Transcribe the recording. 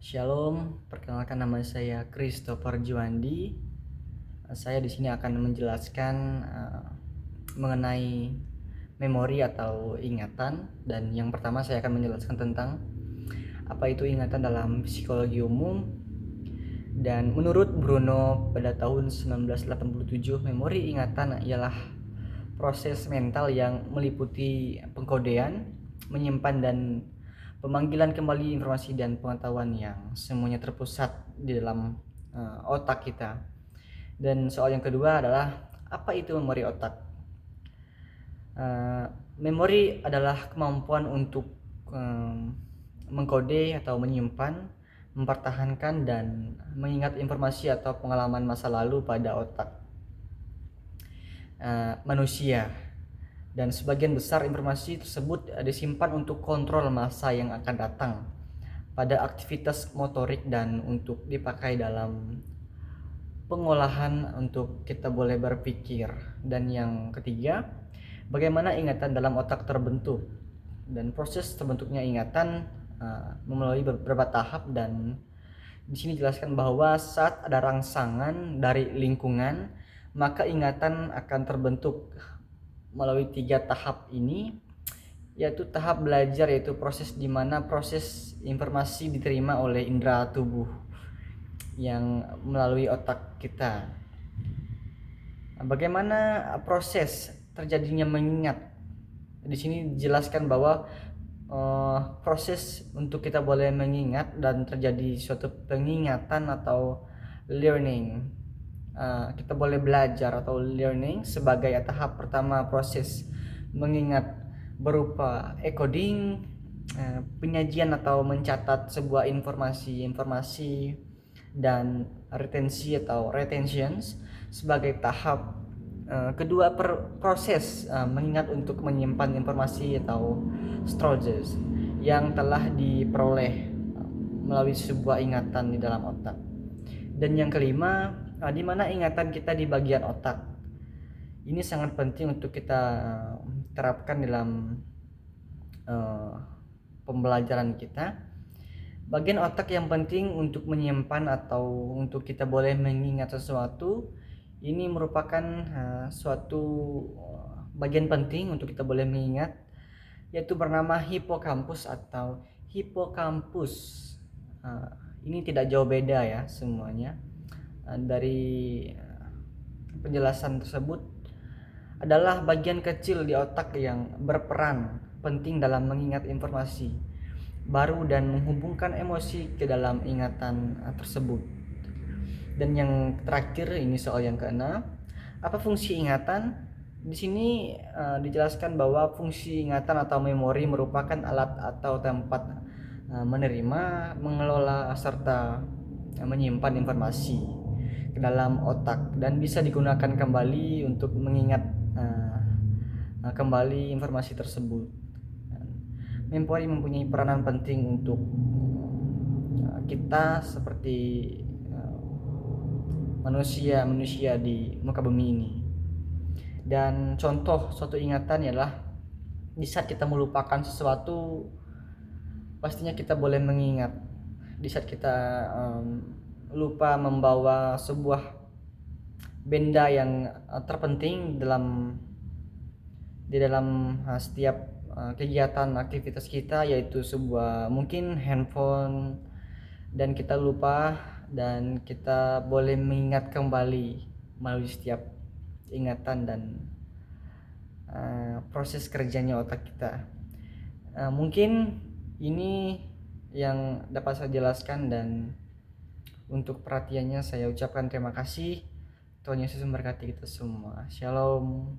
Shalom, perkenalkan nama saya Christopher Juandi. Saya di sini akan menjelaskan mengenai memori atau ingatan, dan yang pertama saya akan menjelaskan tentang apa itu ingatan dalam psikologi umum. Dan menurut Bruno pada tahun 1987, memori ingatan ialah proses mental yang meliputi pengkodean, menyimpan dan pemanggilan kembali informasi dan pengetahuan yang semuanya terpusat di dalam otak kita. Dan soal yang kedua adalah apa itu memori otak? Memori adalah kemampuan untuk mengkode atau menyimpan, mempertahankan dan mengingat informasi atau pengalaman masa lalu pada otak manusia. Dan sebagian besar informasi tersebut disimpan untuk kontrol masa yang akan datang, pada aktivitas motorik, dan untuk dipakai dalam pengolahan untuk kita boleh berpikir. Dan yang ketiga, bagaimana ingatan dalam otak terbentuk. Dan proses terbentuknya ingatan melalui beberapa tahap, dan di sini dijelaskan bahwa saat ada rangsangan dari lingkungan, maka ingatan akan terbentuk melalui 3 tahap ini, yaitu tahap belajar, yaitu proses di mana proses informasi diterima oleh indera tubuh yang melalui otak kita. Bagaimana proses terjadinya mengingat? Di sini dijelaskan bahwa proses untuk kita boleh mengingat dan terjadi suatu pengingatan atau learning, kita boleh belajar atau learning sebagai tahap pertama. Proses mengingat berupa encoding, penyajian atau mencatat sebuah informasi, dan retensi atau retentions sebagai tahap kedua. Proses mengingat untuk menyimpan informasi atau storages yang telah diperoleh melalui sebuah ingatan di dalam otak. Dan yang kelima, di mana ingatan kita di bagian otak. Ini sangat penting untuk kita terapkan dalam pembelajaran kita. Bagian otak yang penting untuk menyimpan atau untuk kita boleh mengingat sesuatu, ini merupakan suatu bagian penting untuk kita boleh mengingat, yaitu bernama hipokampus atau hipokampus. Ini tidak jauh beda ya semuanya. Dari penjelasan tersebut adalah bagian kecil di otak yang berperan penting dalam mengingat informasi baru dan menghubungkan emosi ke dalam ingatan tersebut. Dan yang terakhir, ini soal yang keenam, apa fungsi ingatan? Di sini dijelaskan bahwa fungsi ingatan atau memori merupakan alat atau tempat menerima, mengelola serta menyimpan informasi ke dalam otak, dan bisa digunakan kembali untuk mengingat kembali informasi tersebut. Memori mempunyai peranan penting untuk kita seperti manusia di muka bumi ini. Dan contoh suatu ingatan ialah di saat kita melupakan sesuatu, pastinya kita boleh mengingat. Di saat kita lupa membawa sebuah benda yang terpenting di dalam setiap kegiatan aktivitas kita, yaitu sebuah mungkin handphone, dan kita lupa, dan kita boleh mengingat kembali melalui setiap ingatan dan proses kerjanya otak kita. Mungkin ini yang dapat saya jelaskan, dan untuk perhatiannya saya ucapkan terima kasih. Tuhan Yesus memberkati kita semua. Shalom.